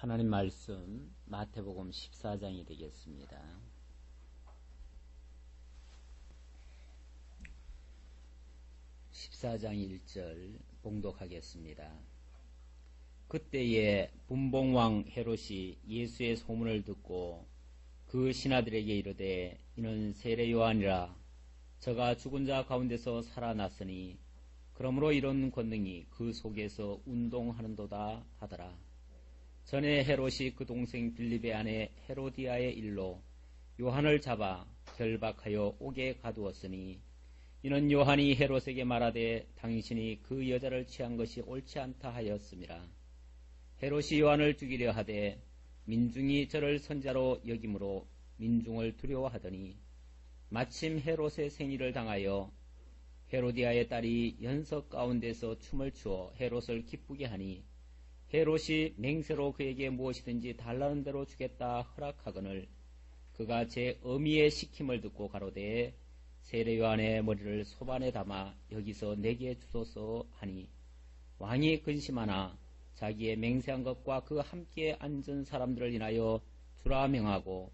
하나님 말씀 마태복음 14장이 되겠습니다. 14장 1절 봉독하겠습니다. 그때에 분봉왕 헤롯이 예수의 소문을 듣고 그 신하들에게 이르되 이는 세례 요한이라 저가 죽은 자 가운데서 살아났으니 그러므로 이런 권능이 그 속에서 운동하는도다 하더라. 전에 헤롯이 그 동생 빌립의 아내 헤로디아의 일로 요한을 잡아 결박하여 옥에 가두었으니 이는 요한이 헤롯에게 말하되 당신이 그 여자를 취한 것이 옳지 않다 하였음이라. 헤롯이 요한을 죽이려 하되 민중이 저를 선자로 여김으로 민중을 두려워하더니 마침 헤롯의 생일을 당하여 헤로디아의 딸이 연석 가운데서 춤을 추어 헤롯을 기쁘게 하니 헤롯이 맹세로 그에게 무엇이든지 달라는 대로 주겠다 허락하거늘 그가 제 어미의 시킴을 듣고 가로되 세례 요한의 머리를 소반에 담아 여기서 내게 주소서 하니 왕이 근심하나 자기의 맹세한 것과 그 함께 앉은 사람들을 인하여 주라 명하고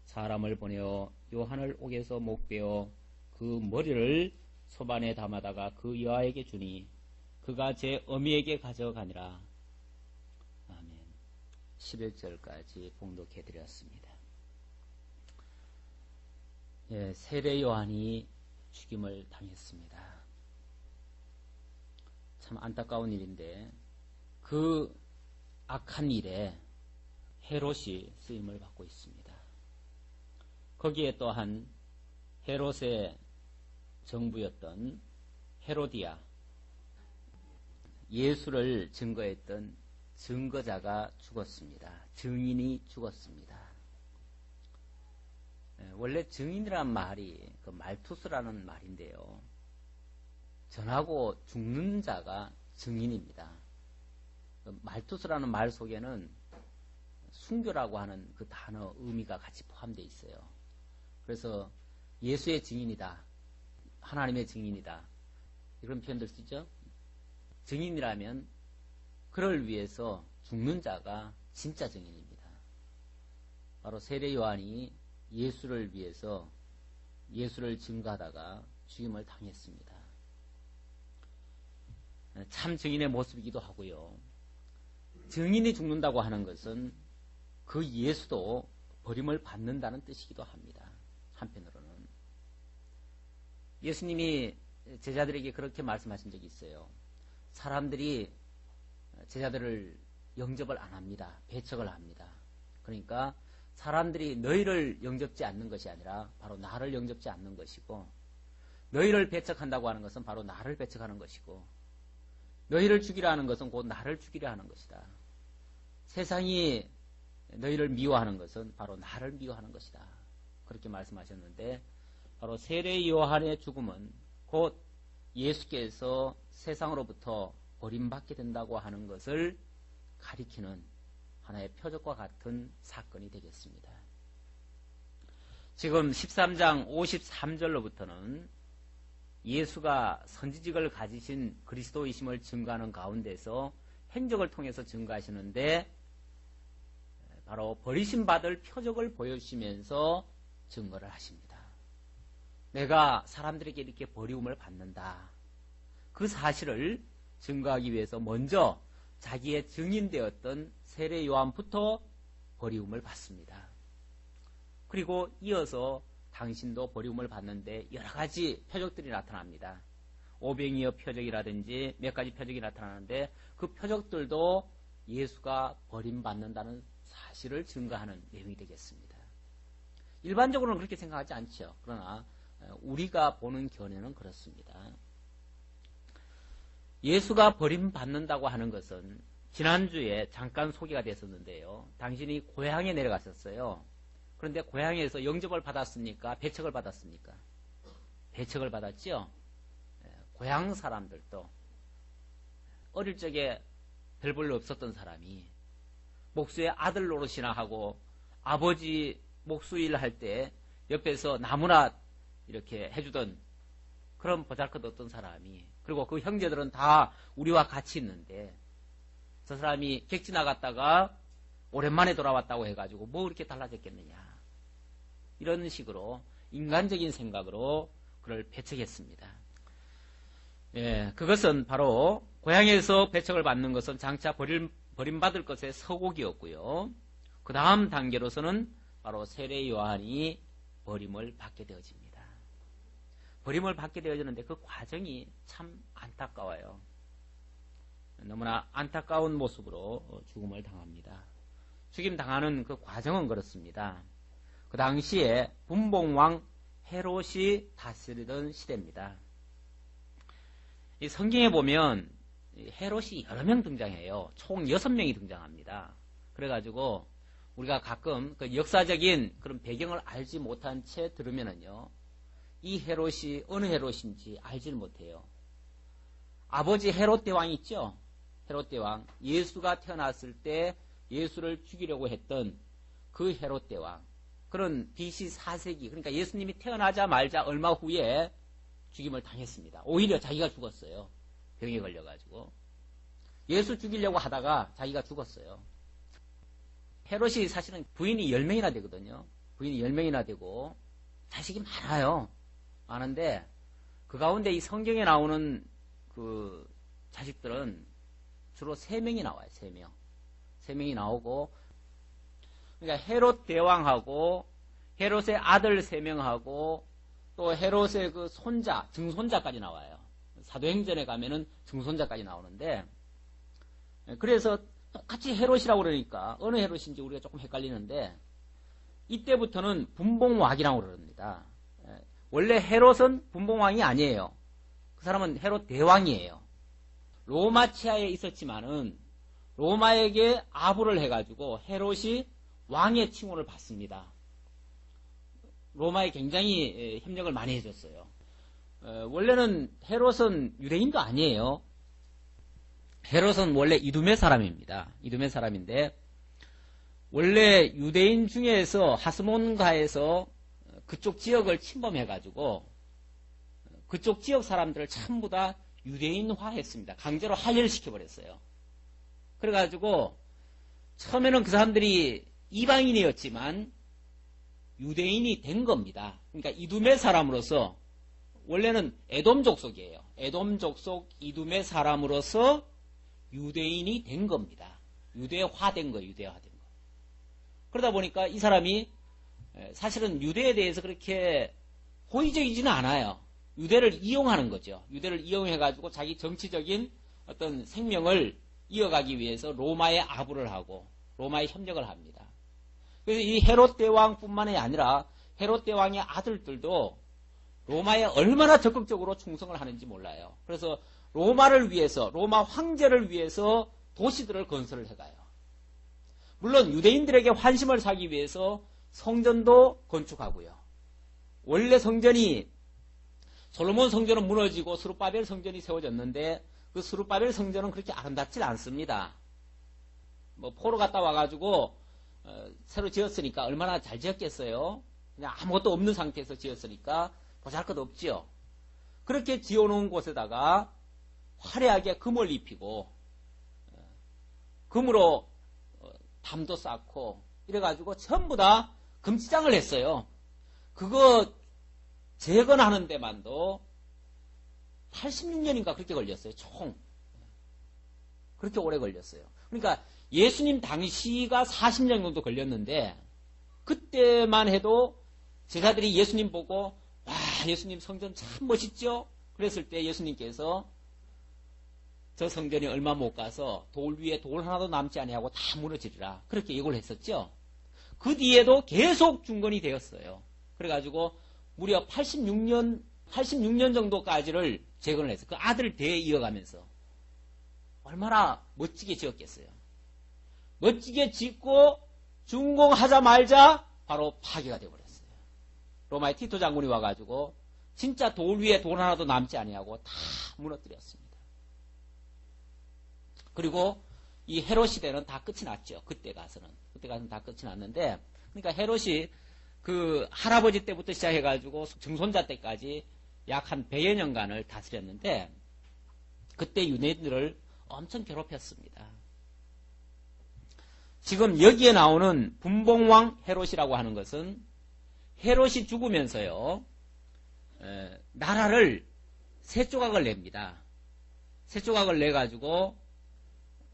사람을 보내어 요한을 옥에서 목베어 그 머리를 소반에 담아다가 그 여아에게 주니 그가 제 어미에게 가져가니라. 아멘. 11절까지 봉독해드렸습니다. 예, 세례 요한이 죽임을 당했습니다. 참 안타까운 일인데 그 악한 일에 헤롯이 쓰임을 받고 있습니다. 거기에 또한 헤롯의 정부였던 헤로디아, 예수를 증거했던 증거자가 죽었습니다. 증인이 죽었습니다. 원래 증인이란 말이 그 말투스라는 말인데요. 전하고 죽는 자가 증인입니다. 말투스라는 말 속에는 순교라고 하는 그 단어 의미가 같이 포함되어 있어요. 그래서 예수의 증인이다. 하나님의 증인이다. 이런 표현들 쓰죠. 증인이라면 그를 위해서 죽는 자가 진짜 증인입니다. 바로 세례 요한이 예수를 위해서 예수를 증거하다가 죽임을 당했습니다. 참 증인의 모습이기도 하고요. 증인이 죽는다고 하는 것은 그 예수도 버림을 받는다는 뜻이기도 합니다. 한편으로는 예수님이 제자들에게 그렇게 말씀하신 적이 있어요. 사람들이 제자들을 영접을 안 합니다. 배척을 합니다. 그러니까 사람들이 너희를 영접지 않는 것이 아니라 바로 나를 영접지 않는 것이고, 너희를 배척한다고 하는 것은 바로 나를 배척하는 것이고, 너희를 죽이려 하는 것은 곧 나를 죽이려 하는 것이다. 세상이 너희를 미워하는 것은 바로 나를 미워하는 것이다. 그렇게 말씀하셨는데, 바로 세례 요한의 죽음은 곧 예수께서 세상으로부터 버림받게 된다고 하는 것을 가리키는 하나의 표적과 같은 사건이 되겠습니다. 지금 13장 53절로부터는 예수가 선지직을 가지신 그리스도이심을 증거하는 가운데서 행적을 통해서 증거하시는데 바로 버리심받을 표적을 보여주시면서 증거를 하십니다. 내가 사람들에게 이렇게 버리움을 받는다. 그 사실을 증거하기 위해서 먼저 자기의 증인되었던 세례 요한부터 버리움을 받습니다. 그리고 이어서 당신도 버리움을 받는데 여러 가지 표적들이 나타납니다. 오병이어 표적이라든지 몇 가지 표적이 나타나는데 그 표적들도 예수가 버림받는다는 사실을 증거하는 내용이 되겠습니다. 일반적으로는 그렇게 생각하지 않죠. 그러나 우리가 보는 견해는 그렇습니다. 예수가 버림받는다고 하는 것은 지난주에 잠깐 소개가 됐었는데요. 당신이 고향에 내려갔었어요. 그런데 고향에서 영접을 받았습니까? 배척을 받았습니까? 배척을 받았죠. 고향 사람들도 어릴 적에 별 볼일 없었던 사람이 목수의 아들 노릇이나 하고 아버지 목수일 할 때 옆에서 나무나 이렇게 해주던 그런 보잘것없던 사람이, 그리고 그 형제들은 다 우리와 같이 있는데 저 사람이 객지 나갔다가 오랜만에 돌아왔다고 해가지고 뭐 그렇게 달라졌겠느냐. 이런 식으로 인간적인 생각으로 그를 배척했습니다. 예, 그것은 바로 고향에서 배척을 받는 것은 장차 버림받을 것의 서곡이었고요. 그 다음 단계로서는 바로 세례 요한이 버림을 받게 되어집니다. 버림을 받게 되어지는데 그 과정이 참 안타까워요. 너무나 안타까운 모습으로 죽음을 당합니다. 죽임 당하는 그 과정은 그렇습니다. 그 당시에 분봉왕 헤롯이 다스리던 시대입니다. 이 성경에 보면 헤롯이 여러 명 등장해요. 총 6명이 등장합니다. 그래가지고 우리가 가끔 그 역사적인 그런 배경을 알지 못한 채 들으면은요, 이 헤롯이 어느 헤롯인지 알지를 못해요. 아버지 헤롯 대왕 있죠? 헤롯 대왕, 예수가 태어났을 때 예수를 죽이려고 했던 그 헤롯 대왕, 그런 BC 4세기, 그러니까 예수님이 태어나자마자 얼마 후에 죽임을 당했습니다. 오히려 자기가 죽었어요. 병에 걸려가지고. 예수 죽이려고 하다가 자기가 죽었어요. 헤롯이 사실은 부인이 10명이나 되거든요. 부인이 10명이나 되고 자식이 많아요. 많은데 그 가운데 이 성경에 나오는 그 자식들은 주로 3명이 나와요. 3명. 3명이 나오고, 그러니까 헤롯 대왕하고 헤롯의 아들 3명하고 또 헤롯의 그 손자, 증손자까지 나와요. 사도행전에 가면은 증손자까지 나오는데, 그래서 똑같이 헤롯이라고 그러니까 어느 헤롯인지 우리가 조금 헷갈리는데, 이때부터는 분봉왕이라고 그럽니다. 원래 헤롯은 분봉왕이 아니에요. 그 사람은 헤롯 대왕이에요. 로마 치하에 있었지만은 로마에게 아부를 해가지고 헤롯이 왕의 칭호를 받습니다. 로마에 굉장히 협력을 많이 해줬어요. 원래는 헤롯은 유대인도 아니에요. 헤롯은 원래 이두메 사람입니다. 이두메 사람인데, 원래 유대인 중에서 하스몬가에서 그쪽 지역을 침범해가지고 그쪽 지역 사람들을 전부 다 유대인화했습니다. 강제로 할례시켜버렸어요. 그래가지고 처음에는 그 사람들이 이방인이었지만 유대인이 된 겁니다. 그러니까 이두메 사람으로서, 원래는 에돔 족속이에요. 에돔 족속 이두메 사람으로서 유대인이 된 겁니다. 유대화된 거예요. 유대화된 거. 그러다 보니까 이 사람이 사실은 유대에 대해서 그렇게 호의적이지는 않아요. 유대를 이용하는 거죠. 유대를 이용해가지고 자기 정치적인 어떤 생명을 이어가기 위해서 로마에 아부를 하고 로마에 협력을 합니다. 그래서 이 헤롯 대왕뿐만이 아니라 헤롯 대왕의 아들들도 로마에 얼마나 적극적으로 충성을 하는지 몰라요. 그래서 로마를 위해서, 로마 황제를 위해서 도시들을 건설을 해가요. 물론 유대인들에게 환심을 사기 위해서 성전도 건축하고요. 원래 성전이, 솔로몬 성전은 무너지고 스룹바벨 성전이 세워졌는데 그 스룹바벨 성전은 그렇게 아름답지 않습니다. 뭐 포로 갔다 와가지고 새로 지었으니까 얼마나 잘 지었겠어요. 그냥 아무것도 없는 상태에서 지었으니까 보잘것 없지요. 그렇게 지어놓은 곳에다가 화려하게 금을 입히고 금으로 담도 쌓고 이래가지고 전부 다 금치장을 했어요. 그거 재건하는 데만도 86년인가 그렇게 걸렸어요. 총. 그렇게 오래 걸렸어요. 그러니까 예수님 당시가 40년 정도 걸렸는데 그때만 해도 제자들이 예수님 보고 와, 예수님 성전 참 멋있죠? 그랬을 때 예수님께서 저 성전이 얼마 못 가서 돌 위에 돌 하나도 남지 아니하고 다 무너지리라. 그렇게 예고를 했었죠. 그 뒤에도 계속 중건이 되었어요. 그래가지고 무려 86년 정도까지를 재건을 했어요. 그 아들 대에 이어가면서. 얼마나 멋지게 지었겠어요. 멋지게 짓고 준공하자마자 바로 파괴가 되어버렸어요. 로마의 티토 장군이 와가지고 진짜 돌 위에 돌 하나도 남지 아니하고 다 무너뜨렸습니다. 그리고 이 헤롯 시대는 다 끝이 났죠. 그때 가서는 다 끝이 났는데, 그러니까 헤롯이 그 할아버지 때부터 시작해가지고 증손자 때까지 약 한 100여 년간을 다스렸는데 그때 유대인들을 엄청 괴롭혔습니다. 지금 여기에 나오는 분봉왕 헤롯이라고 하는 것은 헤롯이 죽으면서요, 나라를 세 조각을 냅니다. 세 조각을 내가지고,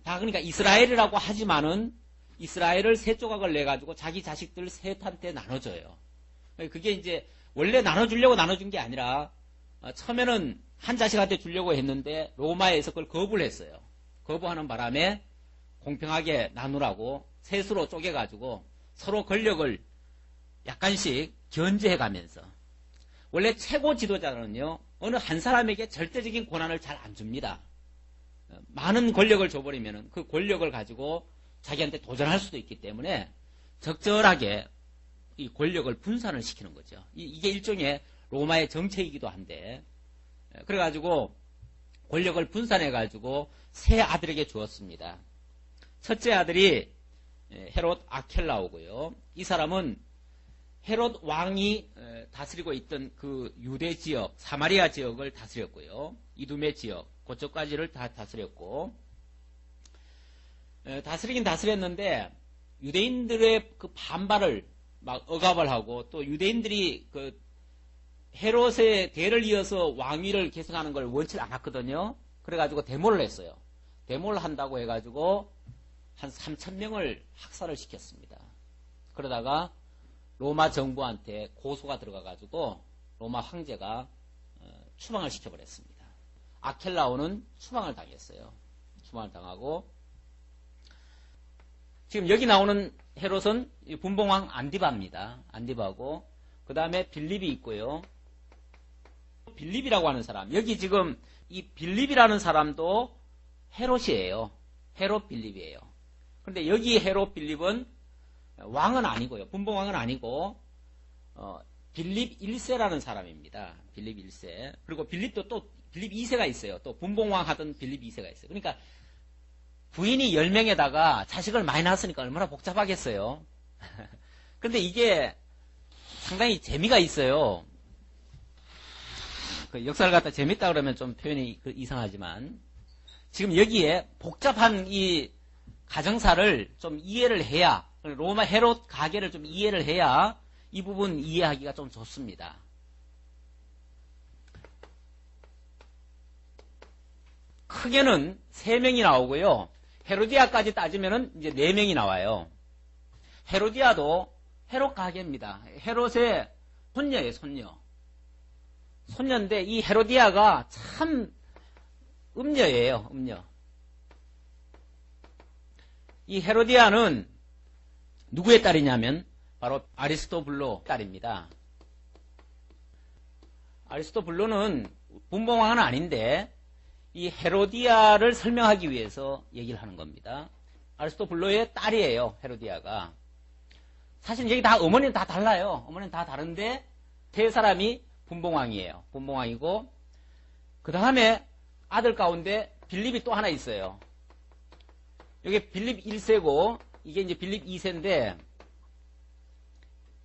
다 그러니까 이스라엘이라고 하지만은 이스라엘을 세 조각을 내가지고 자기 자식들 셋한테 나눠줘요. 그게 이제 원래 나눠주려고 나눠준 게 아니라, 처음에는 한 자식한테 주려고 했는데 로마에서 그걸 거부를 했어요. 거부하는 바람에 공평하게 나누라고 셋으로 쪼개가지고 서로 권력을 약간씩 견제해가면서, 원래 최고 지도자는요, 어느 한 사람에게 절대적인 권한을 잘 안 줍니다. 많은 권력을 줘버리면 그 권력을 가지고 자기한테 도전할 수도 있기 때문에 적절하게 이 권력을 분산을 시키는 거죠. 이게 일종의 로마의 정책이기도 한데, 그래가지고 권력을 분산해가지고 세 아들에게 주었습니다. 첫째 아들이 헤롯 아켈라오고요. 이 사람은 헤롯 왕이 다스리고 있던 그 유대 지역, 사마리아 지역을 다스렸고요. 이두메 지역, 그쪽까지를 다 다스렸고, 다스리긴 다스렸는데 유대인들의 그 반발을 막 억압을 하고, 또 유대인들이 그 헤롯의 대를 이어서 왕위를 계승하는 걸 원치 않았거든요. 그래가지고 데모를 했어요. 데모를 한다고 해가지고 한 3,000명을 학살을 시켰습니다. 그러다가 로마 정부한테 고소가 들어가가지고 로마 황제가 추방을 시켜버렸습니다. 아켈라오는 추방을 당했어요. 추방을 당하고, 지금 여기 나오는 헤롯은 분봉왕 안디바입니다. 안디바고, 그 다음에 빌립이 있고요. 빌립이라고 하는 사람, 여기 지금 이 빌립이라는 사람도 헤롯이에요. 헤롯 빌립이에요. 그런데 여기 헤롯 빌립은 왕은 아니고요. 분봉왕은 아니고, 빌립 1세라는 사람입니다. 빌립 1세. 그리고 빌립도 또 빌립 2세가 있어요. 또 분봉왕 하던 빌립 2세가 있어요. 그러니까 부인이 10명에다가 자식을 많이 낳았으니까 얼마나 복잡하겠어요. 근데 이게 상당히 재미가 있어요. 그 역사를 갖다 재밌다 그러면 좀 표현이 이상하지만, 지금 여기에 복잡한 이 가정사를 좀 이해를 해야, 로마 헤롯 가계를 좀 이해를 해야 이 부분 이해하기가 좀 좋습니다. 크게는 3명이 나오고요. 헤로디아까지 따지면은 이제 4명이 나와요. 헤로디아도 헤롯 가계입니다. 헤롯의 손녀예요, 손녀. 손녀인데 이 헤로디아가 참 음녀예요, 음녀. 이 헤로디아는 누구의 딸이냐면 바로 아리스토블로 딸입니다. 아리스토블로는 분봉왕은 아닌데 이 헤로디아를 설명하기 위해서 얘기를 하는 겁니다. 아리스토블로의 딸이에요, 헤로디아가. 사실 여기 다 어머니는 다 달라요. 어머니는 다 다른데 세 사람이 분봉왕이에요. 분봉왕이고, 그 다음에 아들 가운데 빌립이 또 하나 있어요. 이게 빌립 1세고 이게 이제 빌립 2세인데,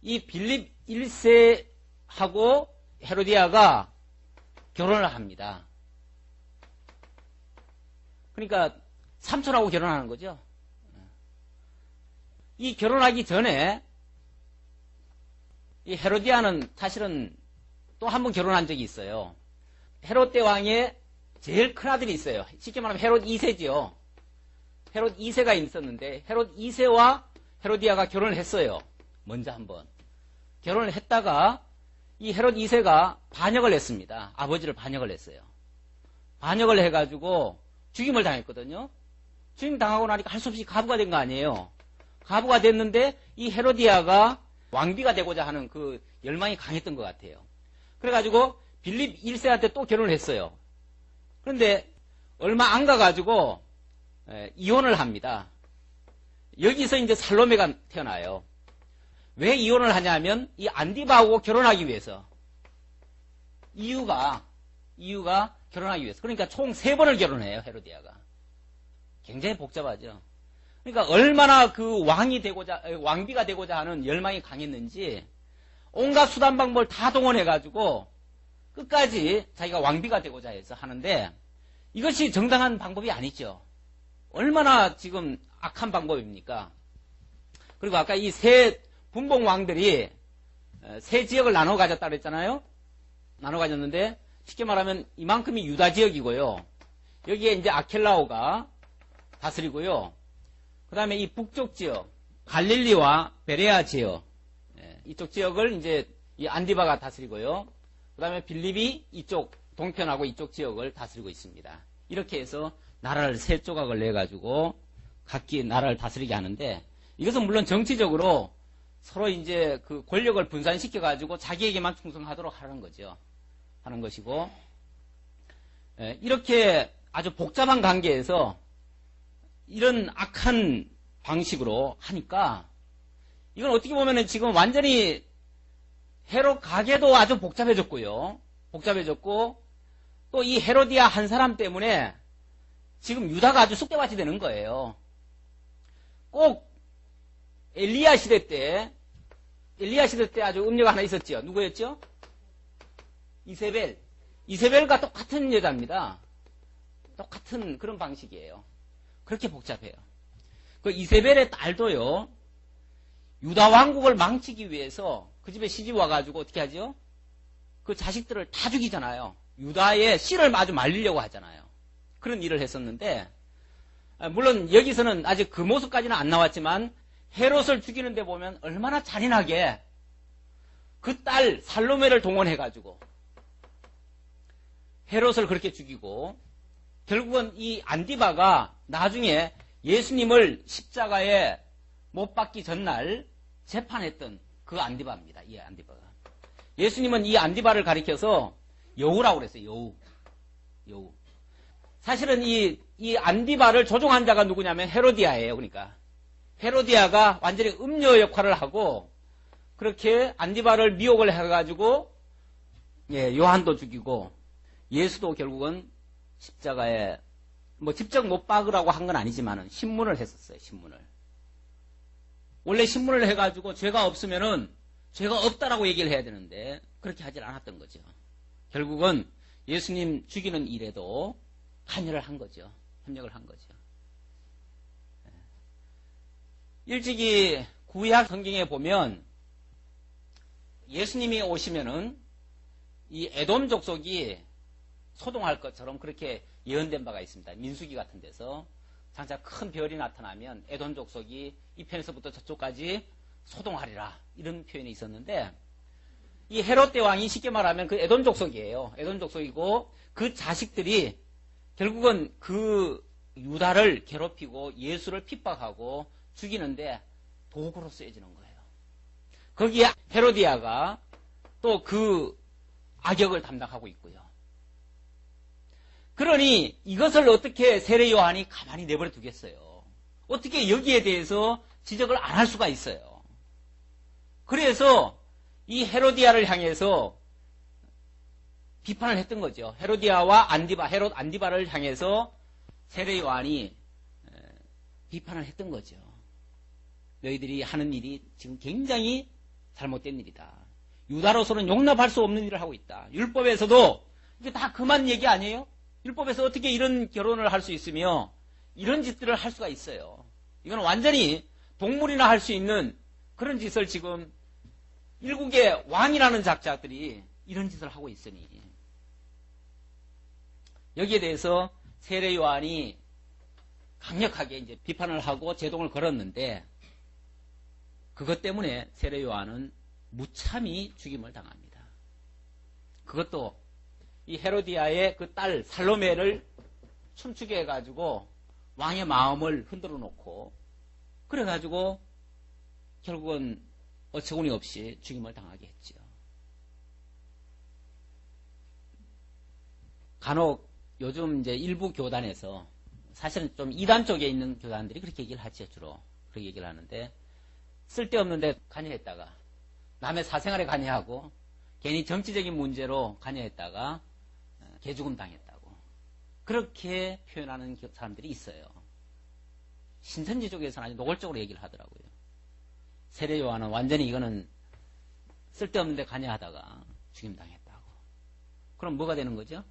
이 빌립 1세하고 헤로디아가 결혼을 합니다. 그러니까 삼촌하고 결혼하는 거죠. 이 결혼하기 전에 이 헤로디아는 사실은 또 한 번 결혼한 적이 있어요. 헤롯 대왕의 제일 큰 아들이 있어요. 쉽게 말하면 헤롯 2세지요. 헤롯 2세가 있었는데 헤롯 2세와 헤로디아가 결혼을 했어요. 먼저 한번 결혼을 했다가 이 헤롯 2세가 반역을 했습니다. 아버지를 반역을 했어요. 반역을 해가지고 죽임을 당했거든요. 죽임 당하고 나니까 할 수 없이 가부가 된 거 아니에요. 가부가 됐는데 이 헤로디아가 왕비가 되고자 하는 그 열망이 강했던 것 같아요. 그래가지고 빌립 1세한테 또 결혼을 했어요. 그런데 얼마 안 가가지고 이혼을 합니다. 여기서 이제 살로메가 태어나요. 왜 이혼을 하냐면 이 안디바하고 결혼하기 위해서. 이유가 결혼하기 위해서. 그러니까 총 3번을 결혼해요, 헤로디아가. 굉장히 복잡하죠. 그러니까 얼마나 그 왕비가 되고자 하는 열망이 강했는지 온갖 수단 방법을 다 동원해가지고 끝까지 자기가 왕비가 되고자 해서 하는데, 이것이 정당한 방법이 아니죠. 얼마나 지금 악한 방법입니까? 그리고 아까 이 세 분봉 왕들이 세 지역을 나눠 가졌다 그랬잖아요. 나눠 가졌는데 쉽게 말하면 이만큼이 유다 지역이고요. 여기에 이제 아켈라오가 다스리고요. 그 다음에 이 북쪽 지역, 갈릴리와 베레아 지역, 이쪽 지역을 이제 이 안디바가 다스리고요. 그 다음에 빌립이 이쪽 동편하고 이쪽 지역을 다스리고 있습니다. 이렇게 해서 나라를 세 조각을 내가지고 각기 나라를 다스리게 하는데 이것은 물론 정치적으로 서로 이제 그 권력을 분산시켜가지고 자기에게만 충성하도록 하는 거죠. 하는 것이고, 이렇게 아주 복잡한 관계에서 이런 악한 방식으로 하니까 이건 어떻게 보면은 지금 완전히 헤롯 가게도 아주 복잡해졌고요. 복잡해졌고 또 이 헤로디아 한 사람 때문에 지금 유다가 아주 쑥대밭이 되는 거예요. 꼭 엘리야 시대 때 아주 음녀가 하나 있었죠. 누구였죠? 이세벨. 이세벨과 똑같은 여자입니다. 똑같은 그런 방식이에요. 그렇게 복잡해요. 그 이세벨의 딸도요, 유다 왕국을 망치기 위해서 그 집에 시집 와가지고 어떻게 하죠? 그 자식들을 다 죽이잖아요. 유다의 씨를 아주 말리려고 하잖아요. 그런 일을 했었는데, 물론 여기서는 아직 그 모습까지는 안 나왔지만 헤롯을 죽이는데 보면 얼마나 잔인하게 그 딸 살로메를 동원해가지고 헤롯을 그렇게 죽이고 결국은 이 안디바가 나중에 예수님을 십자가에 못 박기 전날 재판했던 그 안디바입니다. 이 안디바가. 예수님은 이 안디바를 가리켜서 여우라고 그랬어요. 여우. 사실은 이 안디바를 조종한 자가 누구냐면 헤로디아예요. 그러니까 헤로디아가 완전히 음녀 역할을 하고 그렇게 안디바를 미혹을 해가지고 요한도 죽이고 예수도 결국은 십자가에 뭐 직접 못 박으라고 한 건 아니지만은 신문을 했었어요. 신문을. 원래 신문을 해가지고 죄가 없으면은 죄가 없다라고 얘기를 해야 되는데 그렇게 하질 않았던 거죠. 결국은 예수님 죽이는 일에도 관여를 한 거죠. 협력을 한 거죠. 일찍이 구약 성경에 보면 예수님이 오시면은 이 에돔 족속이 소동할 것처럼 그렇게 예언된 바가 있습니다. 민수기 같은 데서 장차 큰 별이 나타나면 에돔 족속이 이 편에서부터 저쪽까지 소동하리라 이런 표현이 있었는데 이 헤롯 대왕이 쉽게 말하면 그 에돔 족속이에요. 에돔 족속이고 그 자식들이 결국은 그 유다를 괴롭히고 예수를 핍박하고 죽이는데 도구로 쓰여지는 거예요. 거기에 헤로디아가 또 그 악역을 담당하고 있고요. 그러니 이것을 어떻게 세례 요한이 가만히 내버려 두겠어요? 어떻게 여기에 대해서 지적을 안 할 수가 있어요? 그래서 이 헤로디아를 향해서 비판을 했던 거죠. 헤로디아와 헤롯 안디바를 향해서 세례 요한이 비판을 했던 거죠. 너희들이 하는 일이 지금 굉장히 잘못된 일이다. 유다로서는 용납할 수 없는 일을 하고 있다. 율법에서도 이게 다 그만 얘기 아니에요? 율법에서 어떻게 이런 결혼을 할 수 있으며 이런 짓들을 할 수가 있어요. 이건 완전히 동물이나 할 수 있는 그런 짓을 지금 일국의 왕이라는 작자들이 이런 짓을 하고 있으니 여기에 대해서 세례 요한이 강력하게 이제 비판을 하고 제동을 걸었는데 그것 때문에 세례 요한은 무참히 죽임을 당합니다. 그것도 이 헤로디아의 그 딸 살로메를 춤추게 해가지고 왕의 마음을 흔들어 놓고 그래가지고 결국은 어처구니 없이 죽임을 당하게 했죠. 간혹 요즘 이제 일부 교단에서 사실은 좀 이단 쪽에 있는 교단들이 그렇게 얘기를 하죠. 주로 그렇게 얘기를 하는데 쓸데없는데 관여했다가 남의 사생활에 관여하고 괜히 정치적인 문제로 관여했다가 개죽음 당했다고 그렇게 표현하는 사람들이 있어요. 신천지 쪽에서는 아주 노골적으로 얘기를 하더라고요. 세례 요한은 완전히 이거는 쓸데없는데 관여하다가 죽임당했다고. 그럼 뭐가 되는 거죠?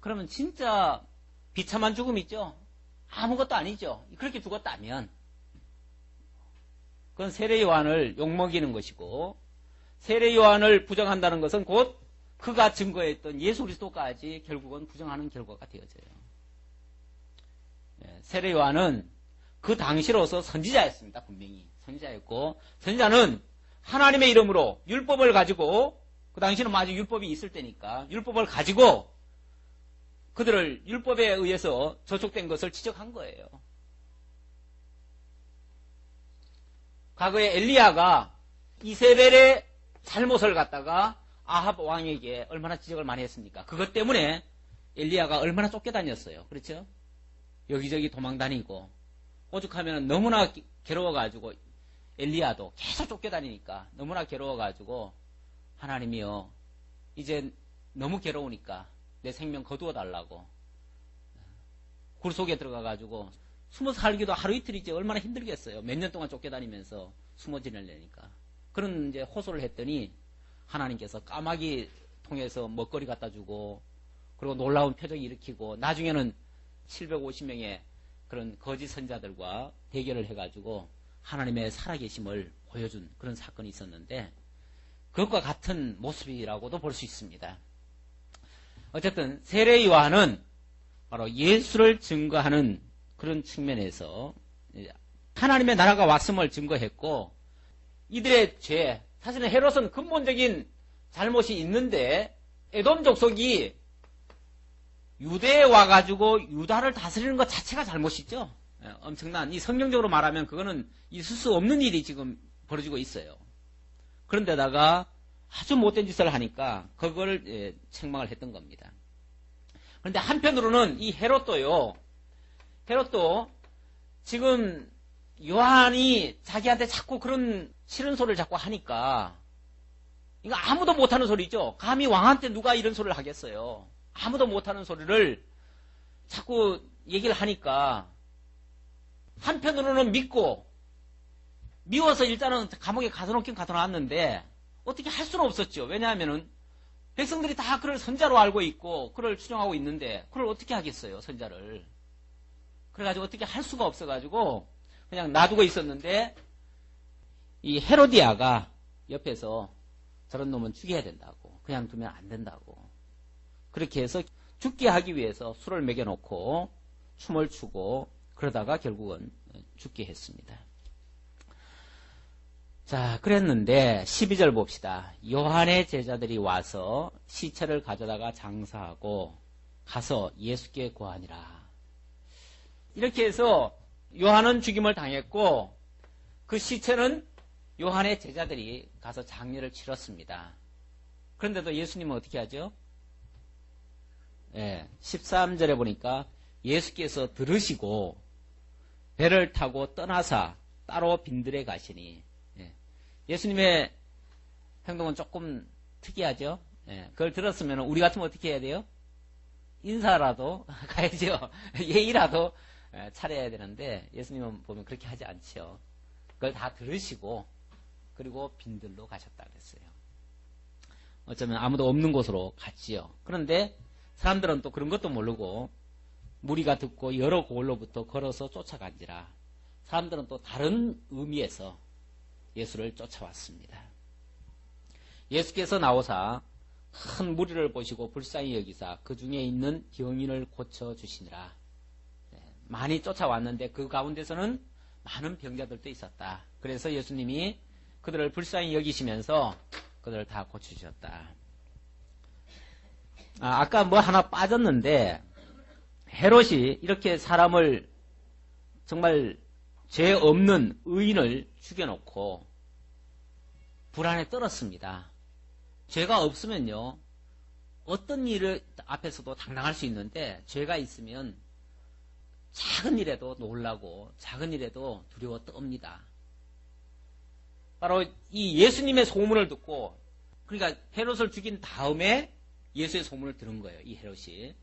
그러면 진짜 비참한 죽음 있죠? 아무것도 아니죠. 그렇게 죽었다면 그건 세례 요한을 욕먹이는 것이고, 세례 요한을 부정한다는 것은 곧 그가 증거했던 예수 그리스도까지 결국은 부정하는 결과가 되어져요. 세례 요한은 그 당시로서 선지자였습니다. 분명히 선지자였고, 선지자는 하나님의 이름으로 율법을 가지고, 그 당시는 아직 율법이 있을 때니까 율법을 가지고 그들을 율법에 의해서 저촉된 것을 지적한 거예요. 과거에 엘리야가 이세벨의 잘못을 갖다가 아합 왕에게 얼마나 지적을 많이 했습니까? 그것 때문에 엘리야가 얼마나 쫓겨다녔어요. 그렇죠? 여기저기 도망다니고 오죽하면 너무나 괴로워가지고 엘리야도 계속 쫓겨다니니까 너무나 괴로워가지고 하나님이요, 이제 너무 괴로우니까 내 생명 거두어 달라고 굴 속에 들어가가지고 숨어 살기도 하루 이틀이지 얼마나 힘들겠어요. 몇 년 동안 쫓겨다니면서 숨어 지내려니까. 그런 이제 호소를 했더니 하나님께서 까마귀 통해서 먹거리 갖다 주고, 그리고 놀라운 표적이 일으키고, 나중에는 750명의 그런 거짓 선자들과 대결을 해가지고 하나님의 살아계심을 보여준 그런 사건이 있었는데, 그것과 같은 모습이라고도 볼 수 있습니다. 어쨌든 세례 요한은 바로 예수를 증거하는 그런 측면에서 하나님의 나라가 왔음을 증거했고, 이들의 죄, 사실은 헤롯은 근본적인 잘못이 있는데 에돔 족속이 유대에 와가지고 유다를 다스리는 것 자체가 잘못이죠. 엄청난, 이 성경적으로 말하면 그거는 있을 수 없는 일이 지금 벌어지고 있어요. 그런데다가 아주 못된 짓을 하니까 그걸 책망을 했던 겁니다. 그런데 한편으로는 이 헤롯도 지금 요한이 자기한테 자꾸 그런 싫은 소리를 자꾸 하니까, 이거 아무도 못하는 소리죠. 감히 왕한테 누가 이런 소리를 하겠어요. 아무도 못하는 소리를 자꾸 얘기를 하니까 한편으로는 믿고, 미워서 일단은 감옥에 가둬놓긴 가둬놨는데 어떻게 할 수는 없었죠. 왜냐하면은 백성들이 다 그를 선자로 알고 있고 그를 추종하고 있는데 그걸 어떻게 하겠어요, 선자를. 그래가지고 어떻게 할 수가 없어가지고 그냥 놔두고 있었는데, 이 헤로디아가 옆에서 저런 놈은 죽여야 된다고, 그냥 두면 안 된다고, 그렇게 해서 죽게 하기 위해서 술을 먹여놓고 춤을 추고 그러다가 결국은 죽게 했습니다. 자, 그랬는데 12절 봅시다. 요한의 제자들이 와서 시체를 가져다가 장사하고 가서 예수께 고하니라. 이렇게 해서 요한은 죽임을 당했고 그 시체는 요한의 제자들이 가서 장례를 치렀습니다. 그런데도 예수님은 어떻게 하죠? 13절에 보니까 예수께서 들으시고 배를 타고 떠나사 따로 빈들에 가시니, 예수님의 행동은 조금 특이하죠. 그걸 들었으면 우리 같으면 어떻게 해야 돼요? 인사라도 가야죠. 예의라도 차려야 되는데 예수님은 보면 그렇게 하지 않죠. 그걸 다 들으시고 그리고 빈들로 가셨다 그랬어요. 어쩌면 아무도 없는 곳으로 갔지요. 그런데 사람들은 또 그런 것도 모르고 무리가 듣고 여러 곳로부터 걸어서 쫓아간지라 사람들은 또 다른 의미에서 예수를 쫓아왔습니다. 예수께서 나오사 큰 무리를 보시고 불쌍히 여기사 그 중에 있는 병인을 고쳐주시니라. 많이 쫓아왔는데 그 가운데서는 많은 병자들도 있었다. 그래서 예수님이 그들을 불쌍히 여기시면서 그들을 다 고쳐주셨다. 아까 뭐 하나 빠졌는데, 헤롯이 이렇게 사람을 정말 죄 없는 의인을 죽여놓고 불안에 떨었습니다. 죄가 없으면요, 어떤 일 앞에서도 당당할 수 있는데 죄가 있으면 작은 일에도 놀라고 작은 일에도 두려워 떱니다. 바로 이 예수님의 소문을 듣고, 그러니까 헤롯을 죽인 다음에 예수의 소문을 들은 거예요. 이 헤롯이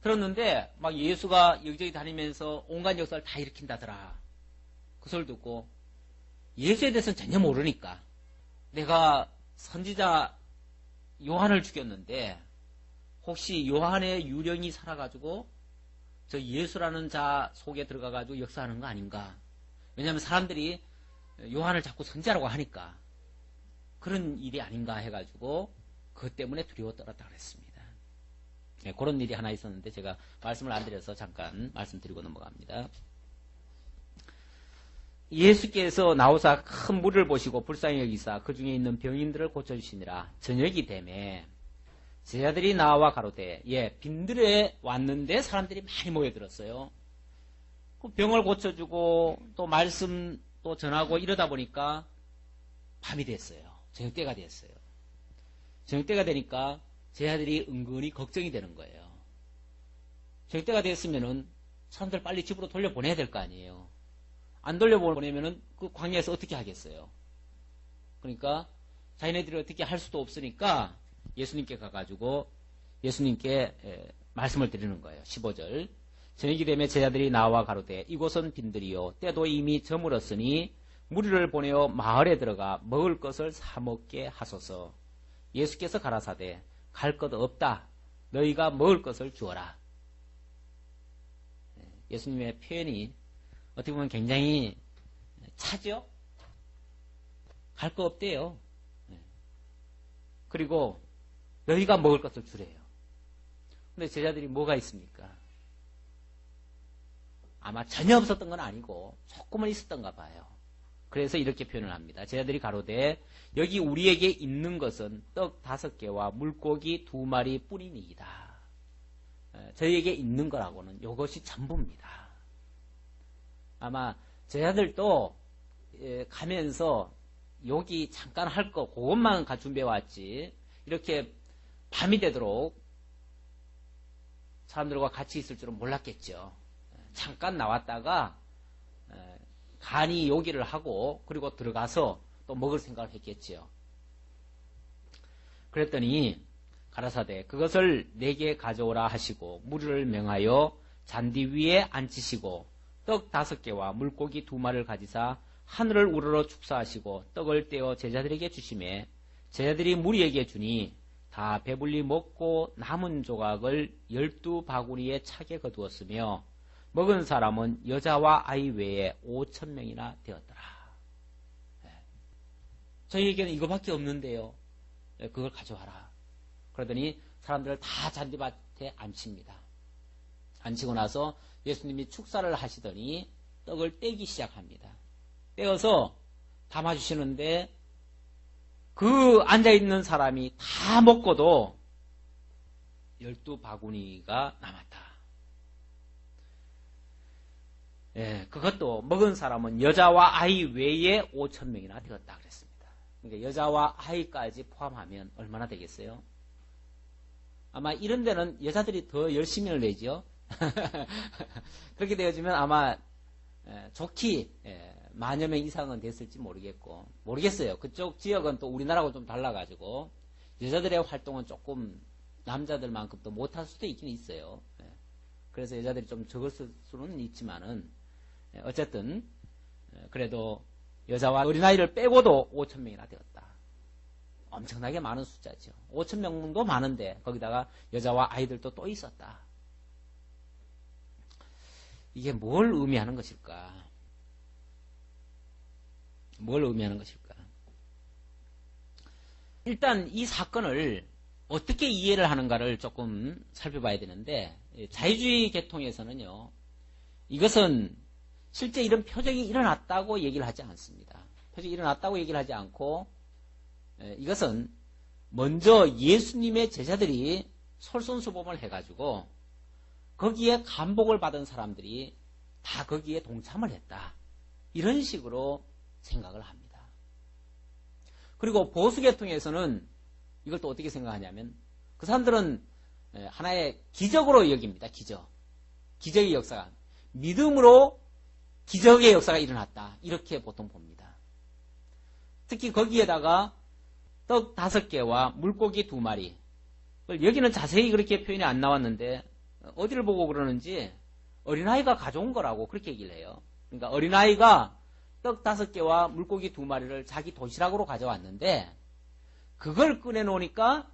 들었는데 막 예수가 여기저기 다니면서 온갖 역사를 다 일으킨다더라. 그 소리를 듣고 예수에 대해서는 전혀 모르니까, 내가 선지자 요한을 죽였는데 혹시 요한의 유령이 살아가지고 저 예수라는 자 속에 들어가가지고 역사하는 거 아닌가. 왜냐하면 사람들이 요한을 자꾸 선지자라고 하니까 그런 일이 아닌가 해가지고 그것 때문에 두려워 떨었다 그랬습니다. 네, 그런 일이 하나 있었는데 제가 말씀을 안 드려서 잠깐 말씀드리고 넘어갑니다. 예수께서 나오사 큰 물을 보시고 불쌍히 여기사 그 중에 있는 병인들을 고쳐주시니라. 저녁이 되매 제자들이 나와 가로되 빈들에 왔는데 사람들이 많이 모여들었어요. 그 병을 고쳐주고 또 말씀 또 전하고 이러다 보니까 밤이 됐어요. 저녁때가 됐어요. 저녁때가 되니까 제자들이 은근히 걱정이 되는 거예요. 저녁때가 됐으면은 사람들 빨리 집으로 돌려보내야 될 거 아니에요. 안 돌려보내면은 그 광야에서 어떻게 하겠어요? 그러니까 자기네들이 어떻게 할 수도 없으니까 예수님께 가가지고 예수님께 말씀을 드리는 거예요. 15절. 저녁이 되면 제자들이 나와 가로되 이곳은 빈들이요 때도 이미 저물었으니 무리를 보내어 마을에 들어가 먹을 것을 사 먹게 하소서. 예수께서 가라사대 갈 것 없다. 너희가 먹을 것을 주어라. 예수님의 표현이 어떻게 보면 굉장히 차죠? 갈 거 없대요. 그리고 너희가 먹을 것을 주래요. 근데 제자들이 뭐가 있습니까? 아마 전혀 없었던 건 아니고 조금은 있었던가 봐요. 그래서 이렇게 표현을 합니다. 제자들이 가로되 여기 우리에게 있는 것은 떡 5개와 물고기 2마리 뿐이니이다. 저희에게 있는 거라고는 이것이 전부입니다. 아마 제자들도 가면서 여기 잠깐 할 거 그것만 준비해 왔지 이렇게 밤이 되도록 사람들과 같이 있을 줄은 몰랐겠죠. 잠깐 나왔다가 간이 요기를 하고 그리고 들어가서 또 먹을 생각을 했겠죠. 그랬더니 가라사대 그것을 내게 가져오라 하시고 무리를 명하여 잔디 위에 앉히시고 떡 5개와 물고기 2마리를 가지사 하늘을 우러러 축사하시고 떡을 떼어 제자들에게 주시매 제자들이 무리에게 주니 다 배불리 먹고 남은 조각을 12바구니에 차게 거두었으며 먹은 사람은 여자와 아이 외에 5,000명이나 되었더라. 저희에게는 이거밖에 없는데요. 그걸 가져와라. 그러더니 사람들을 다 잔디밭에 앉힙니다. 앉히고 나서 예수님이 축사를 하시더니 떡을 떼기 시작합니다. 떼어서 담아주시는데 그 앉아있는 사람이 다 먹고도 12바구니가 남았다. 그것도 먹은 사람은 여자와 아이 외에 5,000명이나 되었다 그랬습니다. 그러니까 여자와 아이까지 포함하면 얼마나 되겠어요? 아마 이런 데는 여자들이 더 열심히 내죠. 그렇게 되어지면 아마 좋기 만여 명 이상은 됐을지 모르겠어요. 그쪽 지역은 또 우리나라하고 좀 달라가지고 여자들의 활동은 조금 남자들만큼 더 못할 수도 있긴 있어요. 그래서 여자들이 좀 적었을 수는 있지만은 어쨌든 그래도 여자와 어린아이를 빼고도 5,000명이나 되었다. 엄청나게 많은 숫자죠. 5,000명도 많은데 거기다가 여자와 아이들도 또 있었다. 이게 뭘 의미하는 것일까? 뭘 의미하는 것일까? 일단 이 사건을 어떻게 이해를 하는가를 조금 살펴봐야 되는데 자유주의 계통에서는요. 이것은 실제 이런 표적이 일어났다고 얘기를 하지 않습니다. 표적이 일어났다고 얘기를 하지 않고 이것은 먼저 예수님의 제자들이 솔선수범을 해가지고 거기에 감복을 받은 사람들이 다 거기에 동참을 했다. 이런 식으로 생각을 합니다. 그리고 보수계통에서는 이걸 또 어떻게 생각하냐면 그 사람들은 하나의 기적으로 여깁니다. 기적의 역사가. 믿음으로 기적의 역사가 일어났다. 이렇게 보통 봅니다. 특히 거기에다가 떡 5개와 물고기 2마리. 여기는 자세히 그렇게 표현이 안 나왔는데 어디를 보고 그러는지 어린아이가 가져온 거라고 그렇게 얘기를 해요. 그러니까 어린아이가 떡 5개와 물고기 2마리를 자기 도시락으로 가져왔는데 그걸 꺼내놓으니까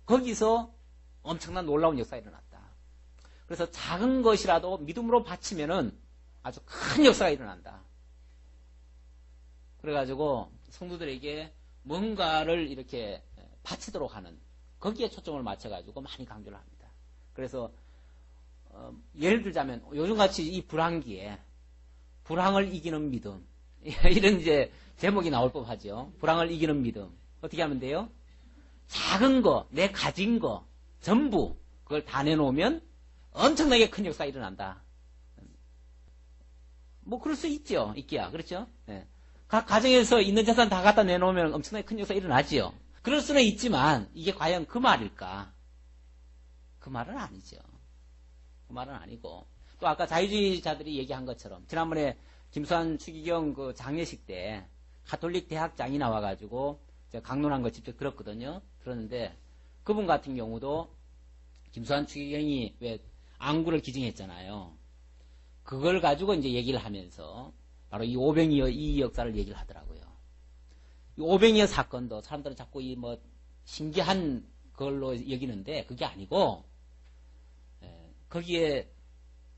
거기서 엄청난 놀라운 역사가 일어났다. 그래서 작은 것이라도 믿음으로 바치면은 아주 큰 역사가 일어난다. 그래가지고 성도들에게 뭔가를 이렇게 바치도록 하는, 거기에 초점을 맞춰가지고 많이 강조를 합니다. 그래서 예를 들자면 요즘같이 이 불황기에 불황을 이기는 믿음 이런 이제 제목이 나올 법하죠. 불황을 이기는 믿음 어떻게 하면 돼요? 작은 거, 내 가진 거 전부 그걸 다 내놓으면 엄청나게 큰 역사가 일어난다. 뭐 그럴 수 있죠. 있기야. 그렇죠? 네. 각 가정에서 있는 재산 다 갖다 내놓으면 엄청나게 큰 역사가 일어나지요. 그럴 수는 있지만 이게 과연 그 말일까? 그 말은 아니죠. 그 말은 아니고, 또 아까 자유주의자들이 얘기한 것처럼 지난번에 김수환 추기경 그 장례식 때 가톨릭 대학장이 나와가지고 제가 강론한 거 직접 들었거든요. 들었는데 그분 같은 경우도 김수환 추기경이 왜 안구를 기증했잖아요. 그걸 가지고 이제 얘기를 하면서 바로 이 오병이어 이 역사를 얘기를 하더라고요. 이 오병이어 사건도 사람들은 자꾸 이 뭐 신기한 걸로 여기는데 그게 아니고, 거기에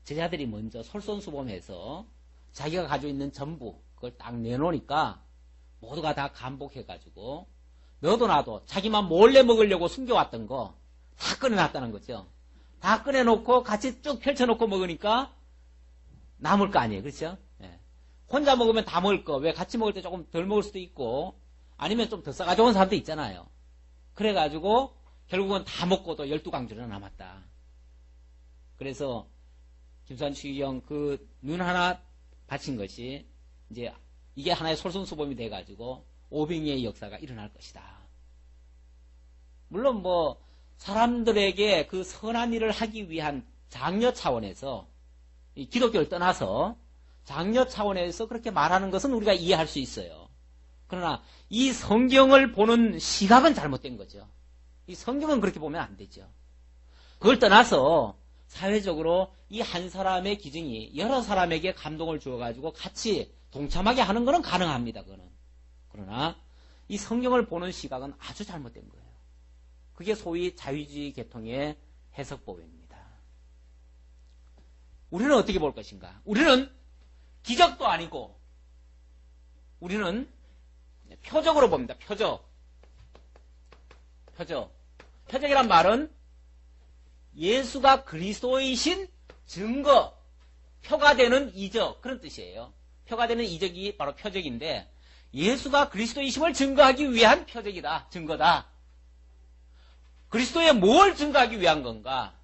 제자들이 먼저 솔선수범해서 자기가 가지고 있는 전부 그걸 딱 내놓으니까 모두가 다 감복해가지고 너도 나도 자기만 몰래 먹으려고 숨겨왔던 거 다 꺼내놨다는 거죠. 다 꺼내놓고 같이 쭉 펼쳐놓고 먹으니까 남을 거 아니에요. 그렇죠? 예. 혼자 먹으면 다 먹을 거, 왜 같이 먹을 때 조금 덜 먹을 수도 있고 아니면 좀 더 싸가지고 온 사람도 있잖아요. 그래가지고 결국은 다 먹고도 12강주나 남았다. 그래서 김수환 추기경 그 눈 하나 바친 것이 이제 이게 하나의 솔선수범이 돼가지고 오병이의 역사가 일어날 것이다. 물론 뭐 사람들에게 그 선한 일을 하기 위한 장려 차원에서 이 기독교를 떠나서 장려 차원에서 그렇게 말하는 것은 우리가 이해할 수 있어요. 그러나 이 성경을 보는 시각은 잘못된 거죠. 이 성경은 그렇게 보면 안 되죠. 그걸 떠나서 사회적으로 이 한 사람의 기증이 여러 사람에게 감동을 주어가지고 같이 동참하게 하는 것은 가능합니다. 그거는. 그러나 이 성경을 보는 시각은 아주 잘못된 거예요. 그게 소위 자유주의 계통의 해석법입니다. 우리는 어떻게 볼 것인가? 우리는 기적도 아니고 우리는 표적으로 봅니다. 표적. 표적이란 말은 예수가 그리스도이신 증거, 표가 되는 이적, 그런 뜻이에요. 표가 되는 이적이 바로 표적인데 예수가 그리스도이심을 증거하기 위한 표적이다. 증거다. 그리스도에 뭘 증거하기 위한 건가?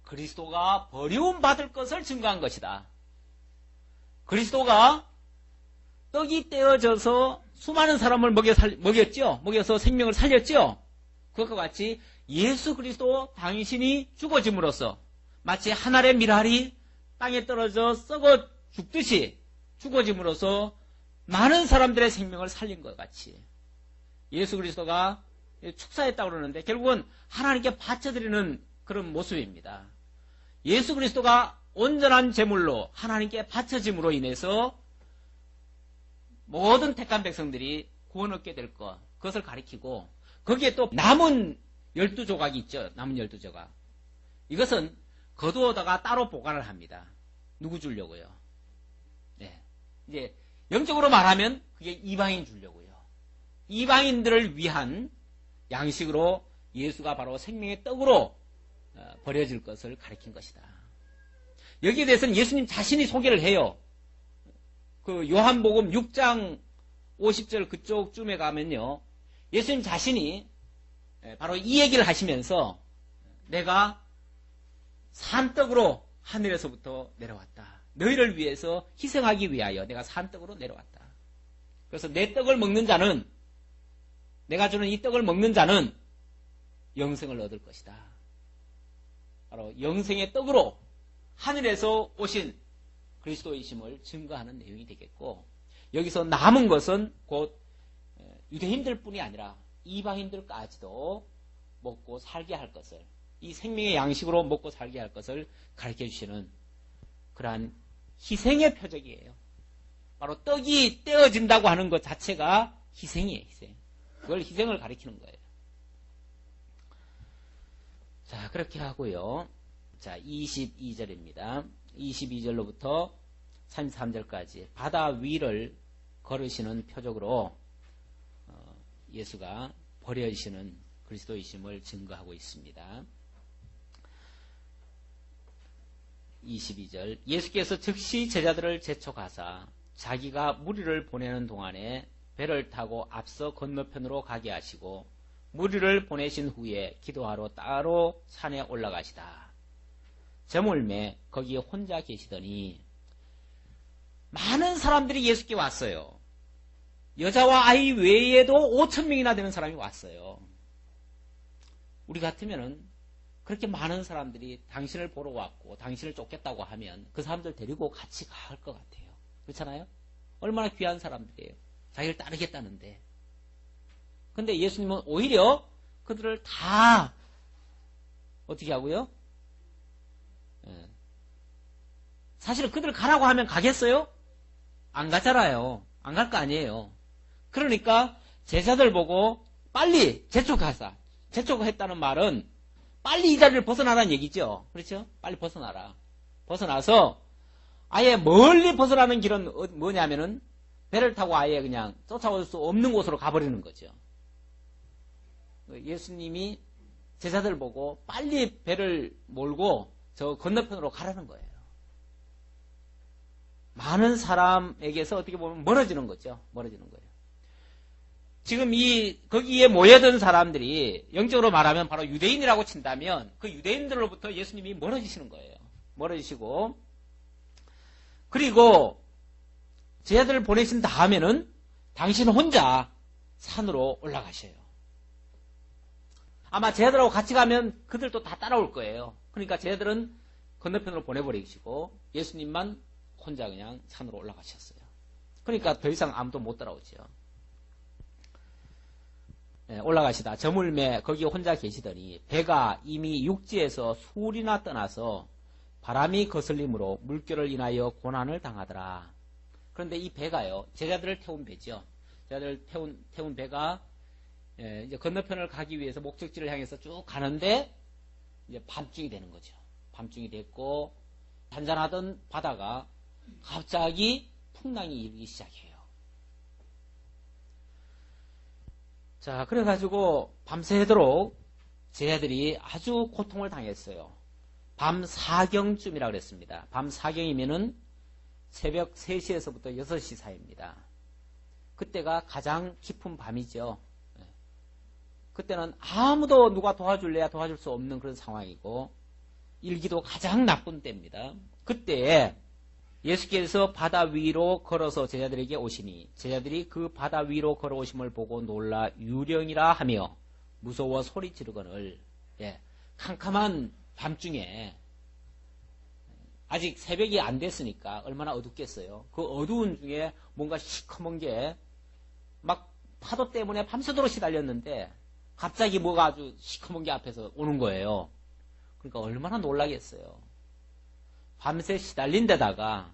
그리스도가 버리움 받을 것을 증거한 것이다. 그리스도가 떡이 떼어져서 수많은 사람을 먹였죠. 먹여서 생명을 살렸죠. 그것과 같이 예수 그리스도 당신이 죽어짐으로써 마치 한 알의 밀알이 땅에 떨어져 썩어 죽듯이 죽어짐으로써 많은 사람들의 생명을 살린 것 같이 예수 그리스도가 축사했다고 그러는데 결국은 하나님께 바쳐드리는 그런 모습입니다. 예수 그리스도가 온전한 제물로 하나님께 바쳐짐으로 인해서 모든 택한 백성들이 구원 얻게 될 것, 그것을 가리키고 거기에 또 남은 12조각이 있죠. 남은 12조각. 이것은 거두어다가 따로 보관을 합니다. 누구 주려고요? 네. 이제 영적으로 말하면 그게 이방인 주려고요. 이방인들을 위한 양식으로 예수가 바로 생명의 떡으로 버려질 것을 가리킨 것이다. 여기에 대해서는 예수님 자신이 소개를 해요. 그 요한복음 6장 50절 그쪽쯤에 가면요. 예수님 자신이 바로 이 얘기를 하시면서 내가 산떡으로 하늘에서부터 내려왔다. 너희를 위해서 희생하기 위하여 내가 산떡으로 내려왔다. 그래서 내 떡을 먹는 자는 내가 주는 이 떡을 먹는 자는 영생을 얻을 것이다. 바로 영생의 떡으로 하늘에서 오신 그리스도이심을 증거하는 내용이 되겠고 여기서 남은 것은 곧 유대인들 뿐이 아니라 이방인들까지도 먹고 살게 할 것을 이 생명의 양식으로 먹고 살게 할 것을 가르쳐 주시는 그러한 희생의 표적이에요. 바로 떡이 떼어진다고 하는 것 자체가 희생이에요. 희생. 그걸 희생을 가리키는 거예요. 자, 그렇게 하고요. 자, 22절입니다. 22절로부터 33절까지 바다 위를 걸으시는 표적으로 예수가 버려지시는 그리스도이심을 증거하고 있습니다. 22절 예수께서 즉시 제자들을 재촉하사 자기가 무리를 보내는 동안에 배를 타고 앞서 건너편으로 가게 하시고 무리를 보내신 후에 기도하러 따로 산에 올라가시다. 저물매 거기에 혼자 계시더니 많은 사람들이 예수께 왔어요. 여자와 아이 외에도 5,000명이나 되는 사람이 왔어요. 우리 같으면은 그렇게 많은 사람들이 당신을 보러 왔고 당신을 쫓겠다고 하면 그 사람들 데리고 같이 갈 것 같아요. 그렇잖아요? 얼마나 귀한 사람들이에요. 자기를 따르겠다는데. 근데 예수님은 오히려 그들을 다 어떻게 하고요? 사실은 그들 가라고 하면 가겠어요? 안 가잖아요. 안 갈 거 아니에요. 그러니까 제자들 보고 빨리 재촉하사. 재촉했다는 말은 빨리 이 자리를 벗어나라는 얘기죠. 그렇죠? 빨리 벗어나라. 벗어나서 아예 멀리 벗어나는 길은 뭐냐면은 배를 타고 아예 그냥 쫓아올 수 없는 곳으로 가버리는 거죠. 예수님이 제자들 보고 빨리 배를 몰고 저 건너편으로 가라는 거예요. 많은 사람에게서 어떻게 보면 멀어지는 거죠. 멀어지는 거예요. 지금 거기에 모여든 사람들이 영적으로 말하면 바로 유대인이라고 친다면 그 유대인들로부터 예수님이 멀어지시는 거예요. 멀어지시고 그리고 제자들을 보내신 다음에는 당신 혼자 산으로 올라가셔요. 아마 제자들하고 같이 가면 그들도 다 따라올 거예요. 그러니까 제자들은 건너편으로 보내버리시고 예수님만 혼자 그냥 산으로 올라가셨어요. 그러니까 더 이상 아무도 못 따라오죠. 올라가시다. 저물매 거기 혼자 계시더니 배가 이미 육지에서 수울이나 떠나서 바람이 거슬림으로 물결을 인하여 고난을 당하더라. 그런데 이 배가요. 제자들을 태운 배죠. 제자들을 태운 배가 이제 건너편을 가기 위해서 목적지를 향해서 쭉 가는데 이제 밤중이 되는 거죠. 밤중이 됐고 잔잔하던 바다가 갑자기 풍랑이 일기 시작해요. 자, 그래가지고 밤새도록 제자들이 아주 고통을 당했어요. 밤 4경쯤이라 그랬습니다. 밤 4경이면은 새벽 3시에서부터 6시 사이입니다. 그때가 가장 깊은 밤이죠. 그때는 아무도 누가 도와줄래야 도와줄 수 없는 그런 상황이고 일기도 가장 나쁜 때입니다. 그때에 예수께서 바다 위로 걸어서 제자들에게 오시니 제자들이 그 바다 위로 걸어오심을 보고 놀라 유령이라 하며 무서워 소리 지르거늘 캄캄한 밤중에 아직 새벽이 안 됐으니까 얼마나 어둡겠어요. 그 어두운 중에 뭔가 시커먼 게 막 파도 때문에 밤새도록 시달렸는데 갑자기 뭐가 아주 시커먼 게 앞에서 오는 거예요. 그러니까 얼마나 놀라겠어요. 밤새 시달린 데다가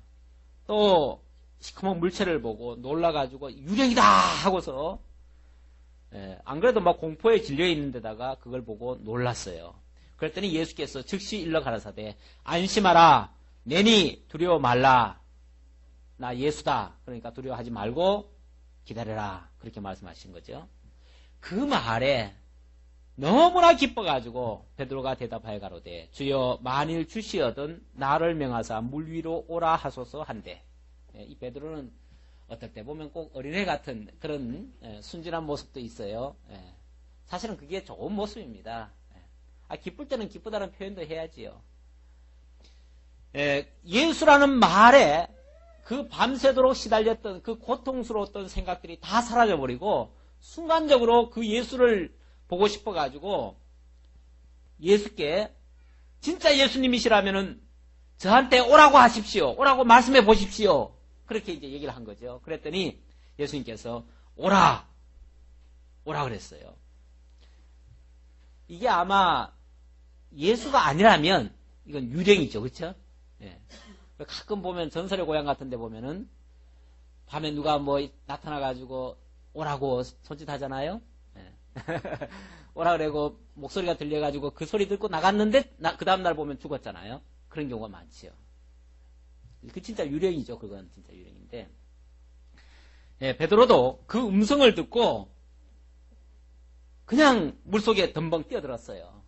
또 시커먼 물체를 보고 놀라가지고 유령이다 하고서 안 그래도 막 공포에 질려 있는 데다가 그걸 보고 놀랐어요. 그랬더니 예수께서 즉시 일러 가라사대 안심하라 내니 두려워 말라 나 예수다. 그러니까 두려워하지 말고 기다려라 그렇게 말씀하신 거죠. 그 말에 너무나 기뻐가지고 베드로가 대답하여 가로되 주여 만일 주시어든 나를 명하사 물 위로 오라 하소서 한대. 이 베드로는 어떨 때 보면 꼭 어린애 같은 그런 순진한 모습도 있어요. 사실은 그게 좋은 모습입니다. 기쁠 때는 기쁘다는 표현도 해야지요. 예수라는 말에 그 밤새도록 시달렸던 그 고통스러웠던 생각들이 다 사라져버리고 순간적으로 그 예수를 보고 싶어가지고 예수께 진짜 예수님이시라면은 저한테 오라고 하십시오. 오라고 말씀해 보십시오. 그렇게 이제 얘기를 한 거죠. 그랬더니 예수님께서 오라 그랬어요. 이게 아마 예수가 아니라면 이건 유령이죠. 그렇죠? 가끔 보면 전설의 고향 같은 데 보면은 밤에 누가 뭐 나타나가지고 오라고 손짓하잖아요. 오라 그러고 목소리가 들려가지고 그 소리 듣고 나갔는데 그 다음날 보면 죽었잖아요. 그런 경우가 많지요. 그 진짜 유령이죠. 그건 진짜 유령인데 예, 베드로도 그 음성을 듣고 그냥 물속에 덤벙 뛰어들었어요.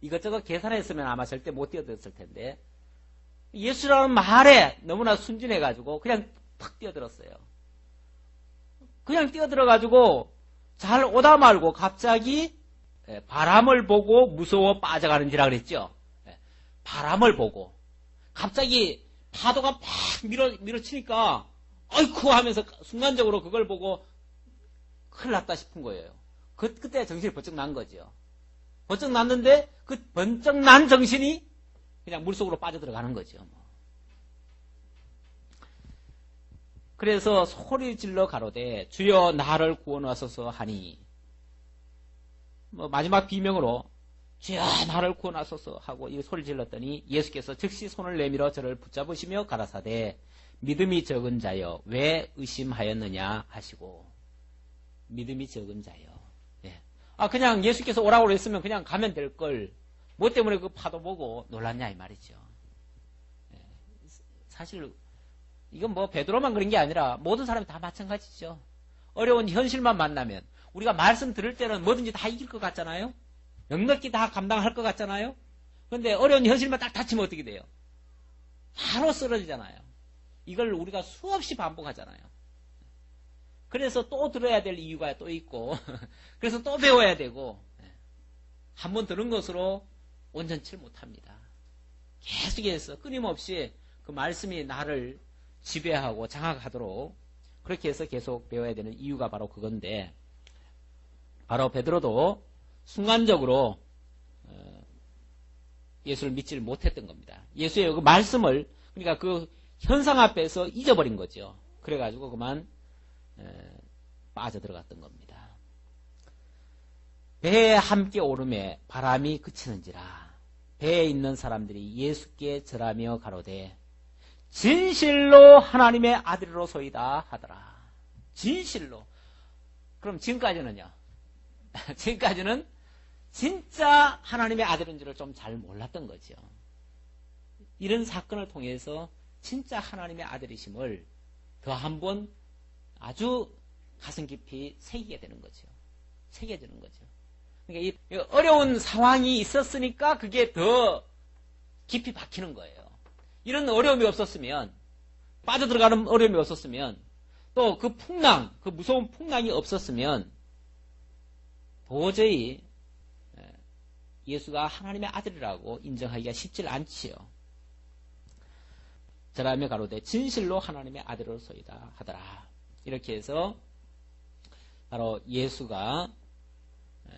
이것저것 계산했으면 아마 절대 못 뛰어들었을 텐데 예수라는 말에 너무나 순진해가지고 그냥 탁 뛰어들었어요. 그냥 뛰어들어가지고 잘 오다 말고 갑자기 바람을 보고 무서워 빠져가는지라 그랬죠. 바람을 보고 갑자기 파도가 막 밀어치니까 아이쿠 하면서 순간적으로 그걸 보고 큰일 났다 싶은 거예요. 그때 정신이 번쩍 난 거죠. 번쩍 났는데 그 번쩍 난 정신이 그냥 물속으로 빠져들어가는 거죠. 그래서 소리 질러 가로되 주여 나를 구원하소서 하니 마지막 비명으로 주여 나를 구원하소서 하고 이 소리 질렀더니 예수께서 즉시 손을 내밀어 저를 붙잡으시며 가라사대 믿음이 적은 자여 왜 의심하였느냐 하시고 믿음이 적은 자여. 예. 그냥 예수께서 오라고 그랬으면 그냥 가면 될 걸 뭐 때문에 그 파도 보고 놀랐냐 이 말이죠. 예. 사실 이건 뭐 베드로만 그런 게 아니라 모든 사람이 다 마찬가지죠. 어려운 현실만 만나면 우리가 말씀 들을 때는 뭐든지 다 이길 것 같잖아요. 넉넉히 다 감당할 것 같잖아요. 그런데 어려운 현실만 딱 닥치면 어떻게 돼요? 바로 쓰러지잖아요. 이걸 우리가 수없이 반복하잖아요. 그래서 또 들어야 될 이유가 또 있고 그래서 또 배워야 되고 한번 들은 것으로 온전치를 못합니다. 계속해서 끊임없이 그 말씀이 나를 지배하고 장악하도록 그렇게 해서 계속 배워야 되는 이유가 바로 그건데 바로 베드로도 순간적으로 예수를 믿지를 못했던 겁니다. 예수의 그 말씀을 그러니까 그 현상 앞에서 잊어버린 거죠. 그래가지고 그만 빠져들어갔던 겁니다. 배에 함께 오름에 바람이 그치는지라 배에 있는 사람들이 예수께 절하며 가로되 진실로 하나님의 아들로소이다 하더라. 진실로. 그럼 지금까지는요? 지금까지는 진짜 하나님의 아들인 줄을 좀 잘 몰랐던 거죠. 이런 사건을 통해서 진짜 하나님의 아들이심을 더 한번 아주 가슴 깊이 새기게 되는 거죠. 새겨지는 거죠. 그러니까 이 어려운 상황이 있었으니까 그게 더 깊이 박히는 거예요. 이런 어려움이 없었으면, 빠져들어가는 어려움이 없었으면, 또 그 풍랑, 그 무서운 풍랑이 없었으면 도저히 예수가 하나님의 아들이라고 인정하기가 쉽지 않지요. 절하며 가로되 진실로 하나님의 아들로소이다 하더라. 이렇게 해서 바로 예수가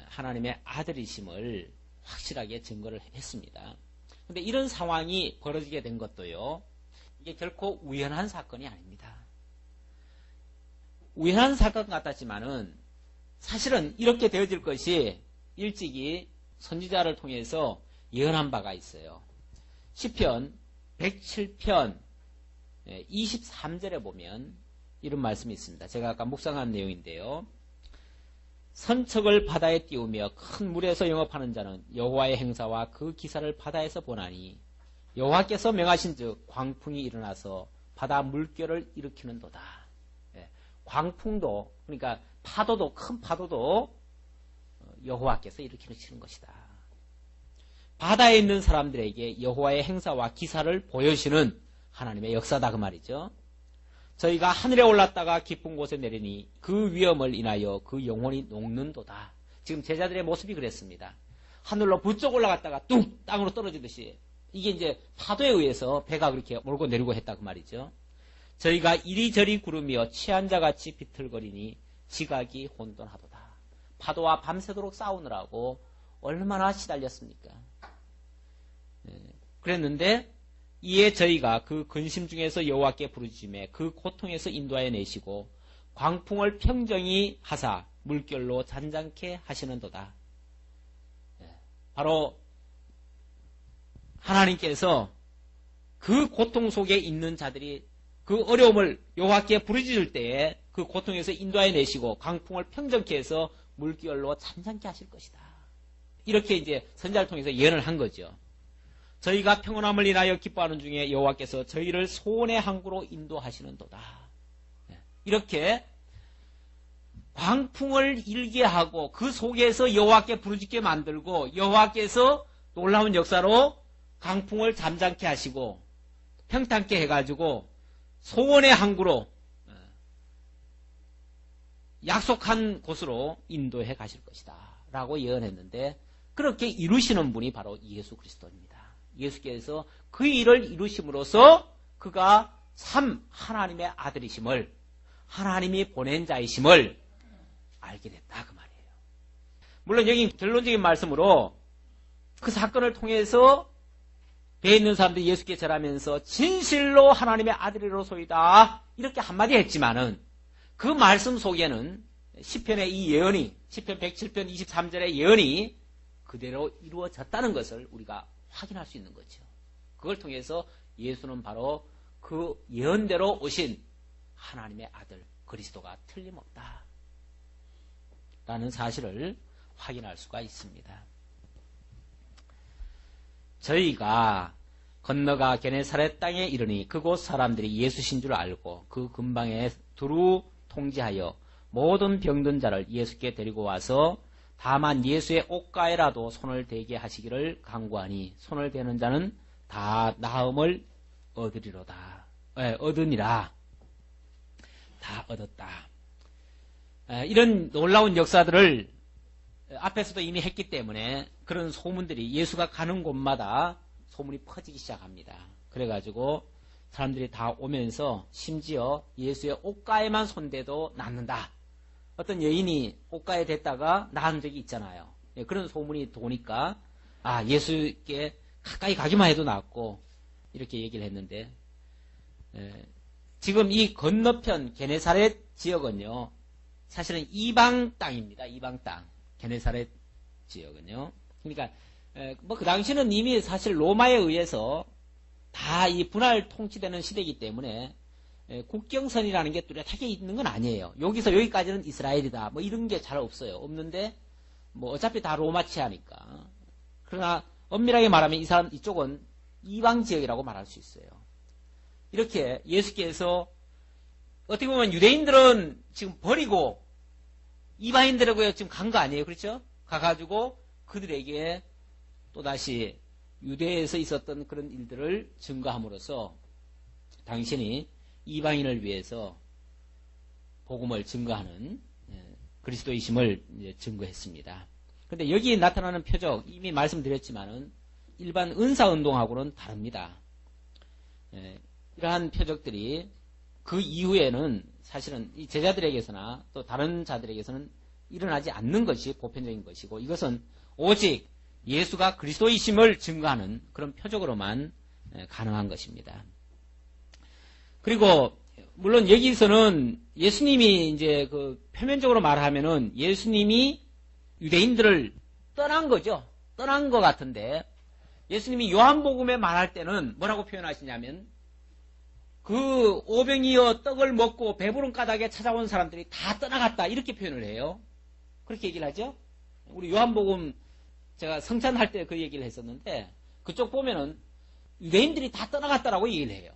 하나님의 아들이심을 확실하게 증거를 했습니다. 그런데 이런 상황이 벌어지게 된 것도요, 이게 결코 우연한 사건이 아닙니다. 우연한 사건 같았지만은 사실은 이렇게 되어질 것이 일찍이 선지자를 통해서 예언한 바가 있어요. 시편 107편 23절에 보면 이런 말씀이 있습니다. 제가 아까 묵상한 내용인데요. 선척을 바다에 띄우며 큰 물에서 영업하는 자는 여호와의 행사와 그 기사를 바다에서 보나니 여호와께서 명하신즉 광풍이 일어나서 바다 물결을 일으키는도다. 광풍도 그러니까 파도도 큰 파도도 여호와께서 일으키는 것이다. 바다에 있는 사람들에게 여호와의 행사와 기사를 보여주시는 하나님의 역사다 그 말이죠. 저희가 하늘에 올랐다가 깊은 곳에 내리니 그 위험을 인하여 그 영혼이 녹는도다. 지금 제자들의 모습이 그랬습니다. 하늘로 부쩍 올라갔다가 뚝 땅으로 떨어지듯이 이게 이제 파도에 의해서 배가 그렇게 몰고 내리고 했다 그 말이죠. 저희가 이리저리 구르며 취한 자같이 비틀거리니 지각이 혼돈하도다. 파도와 밤새도록 싸우느라고 얼마나 시달렸습니까? 그랬는데 이에 저희가 그 근심 중에서 여호와께 부르짖음에 그 고통에서 인도하여 내시고 광풍을 평정히 하사 물결로 잔잔케 하시는도다. 바로 하나님께서 그 고통 속에 있는 자들이 그 어려움을 여호와께 부르짖을 때에 그 고통에서 인도하여 내시고 광풍을 평정케 해서 물결로 잔잔케 하실 것이다. 이렇게 이제 선지자를 통해서 예언을 한 거죠. 저희가 평온함을 인하여 기뻐하는 중에 여호와께서 저희를 소원의 항구로 인도하시는도다. 이렇게 광풍을 일게 하고 그 속에서 여호와께 부르짖게 만들고 여호와께서 놀라운 역사로 강풍을 잠잠케 하시고 평탄케 해가지고 소원의 항구로 약속한 곳으로 인도해 가실 것이다 라고 예언했는데 그렇게 이루시는 분이 바로 예수 그리스도입니다. 예수께서 그 일을 이루심으로써 그가 참 하나님의 아들이심을 하나님이 보낸 자이심을 알게 됐다 그 말이에요. 물론 여기 결론적인 말씀으로 그 사건을 통해서 배에 있는 사람들이 예수께 절하면서 진실로 하나님의 아들이로소이다 이렇게 한마디 했지만은 그 말씀 속에는 시편의 이 예언이 시편 107편 23절의 예언이 그대로 이루어졌다는 것을 우리가 확인할 수 있는 거죠. 그걸 통해서 예수는 바로 그 예언대로 오신 하나님의 아들 그리스도가 틀림없다 라는 사실을 확인할 수가 있습니다. 저희가 건너가 게네사렛 땅에 이르니 그곳 사람들이 예수신 줄 알고 그 근방에 두루 통지하여 모든 병든 자를 예수께 데리고 와서 다만 예수의 옷가에라도 손을 대게 하시기를 간구하니 손을 대는 자는 다 나음을 얻으리로다. 얻으니라. 다 얻었다. 이런 놀라운 역사들을 앞에서도 이미 했기 때문에 그런 소문들이 예수가 가는 곳마다 소문이 퍼지기 시작합니다. 그래가지고 사람들이 다 오면서 심지어 예수의 옷가에만 손대도 낫는다. 어떤 여인이 옷가에 댔다가 나은 적이 있잖아요. 그런 소문이 도니까 예수께 가까이 가기만 해도 낫고 이렇게 얘기를 했는데 지금 이 건너편 게네사렛 지역은요 사실은 이방 땅입니다. 이방 땅 게네사렛 지역은요. 그러니까 그 당시는 이미 사실 로마에 의해서 다 이 분할 통치되는 시대이기 때문에 국경선이라는 게 뚜렷하게 있는 건 아니에요. 여기서 여기까지는 이스라엘이다. 뭐 이런 게 잘 없어요. 없는데 뭐 어차피 다 로마 치하니까. 그러나 엄밀하게 말하면 이 사람 이쪽은 이방 지역이라고 말할 수 있어요. 이렇게 예수께서 어떻게 보면 유대인들은 지금 버리고 이방인들하고 지금 간 거 아니에요. 그렇죠? 가가지고 그들에게 또다시 유대에서 있었던 그런 일들을 증거함으로써 당신이 이방인을 위해서 복음을 증거하는 그리스도이심을 증거했습니다. 그런데 여기에 나타나는 표적 이미 말씀드렸지만은 일반 은사운동하고는 다릅니다. 이러한 표적들이 그 이후에는 사실은 이 제자들에게서나 또 다른 자들에게서는 일어나지 않는 것이 보편적인 것이고 이것은 오직 예수가 그리스도이심을 증거하는 그런 표적으로만 가능한 것입니다. 그리고 물론 여기서는 예수님이 이제 그 표면적으로 말하면은 예수님이 유대인들을 떠난 거죠. 떠난 것 같은데 예수님이 요한복음에 말할 때는 뭐라고 표현하시냐면 그 오병이어 떡을 먹고 배부른 까닭에 찾아온 사람들이 다 떠나갔다 이렇게 표현을 해요. 그렇게 얘기를 하죠. 우리 요한복음 제가 성찬할 때 그 얘기를 했었는데 그쪽 보면은 유대인들이 다 떠나갔다라고 얘기를 해요.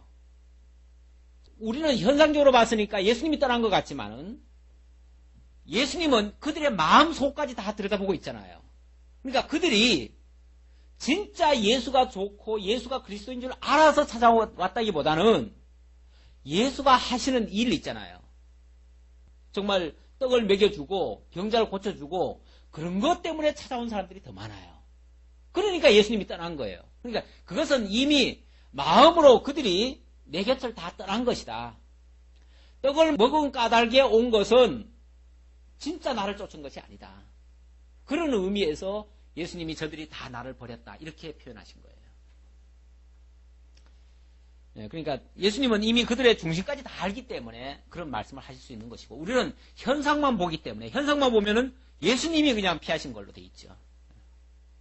우리는 현상적으로 봤으니까 예수님이 떠난 것 같지만은 예수님은 그들의 마음 속까지 다 들여다보고 있잖아요. 그러니까 그들이 진짜 예수가 좋고 예수가 그리스도인 줄 알아서 찾아왔다기보다는 예수가 하시는 일 있잖아요. 정말 떡을 먹여주고 병자를 고쳐주고 그런 것 때문에 찾아온 사람들이 더 많아요. 그러니까 예수님이 떠난 거예요. 그러니까 그것은 이미 마음으로 그들이 내 곁을 다 떠난 것이다. 떡을 먹은 까닭에 온 것은 진짜 나를 쫓은 것이 아니다. 그런 의미에서 예수님이 저들이 다 나를 버렸다. 이렇게 표현하신 거예요. 그러니까 예수님은 이미 그들의 중심까지 다 알기 때문에 그런 말씀을 하실 수 있는 것이고 우리는 현상만 보기 때문에 현상만 보면은 예수님이 그냥 피하신 걸로 돼 있죠.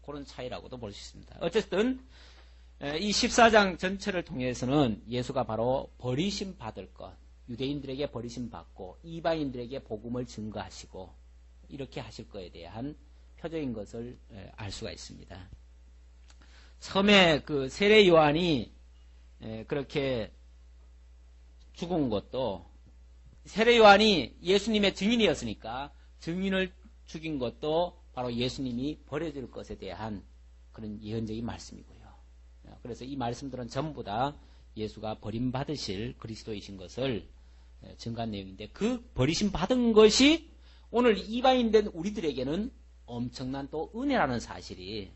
그런 차이라고도 볼 수 있습니다. 어쨌든 이 14장 전체를 통해서는 예수가 바로 버리심 받을 것, 유대인들에게 버리심 받고 이방인들에게 복음을 증거하시고 이렇게 하실 것에 대한 표적인 것을 알 수가 있습니다. 처음에 그 세례 요한이 그렇게 죽은 것도 세례 요한이 예수님의 증인이었으니까 증인을 죽인 것도 바로 예수님이 버려질 것에 대한 그런 예언적인 말씀이고요. 그래서 이 말씀들은 전부 다 예수가 버림받으실 그리스도이신 것을 증거한 내용인데, 그 버리심 받은 것이 오늘 이방인된 우리들에게는 엄청난 또 은혜라는 사실이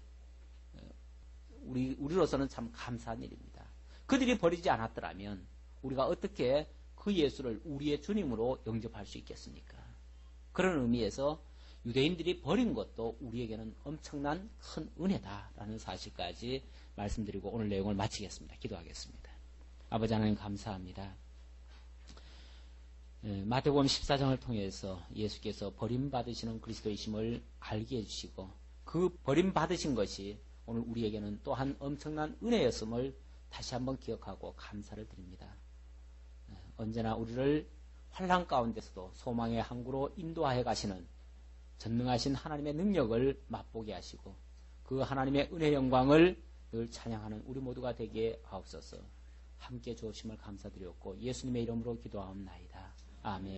우리로서는 참 감사한 일입니다. 그들이 버리지 않았더라면 우리가 어떻게 그 예수를 우리의 주님으로 영접할 수 있겠습니까? 그런 의미에서 유대인들이 버린 것도 우리에게는 엄청난 큰 은혜다라는 사실까지 말씀드리고 오늘 내용을 마치겠습니다. 기도하겠습니다. 아버지 하나님 감사합니다. 마태복음 14장을 통해서 예수께서 버림받으시는 그리스도이심을 알게 해주시고, 그 버림받으신 것이 오늘 우리에게는 또한 엄청난 은혜였음을 다시 한번 기억하고 감사를 드립니다. 언제나 우리를 환난 가운데서도 소망의 항구로 인도하여 가시는 전능하신 하나님의 능력을 맛보게 하시고, 그 하나님의 은혜 영광을 늘 찬양하는 우리 모두가 되게 하옵소서. 함께 주오심을 감사드렸고 예수님의 이름으로 기도하옵나이다. 아멘.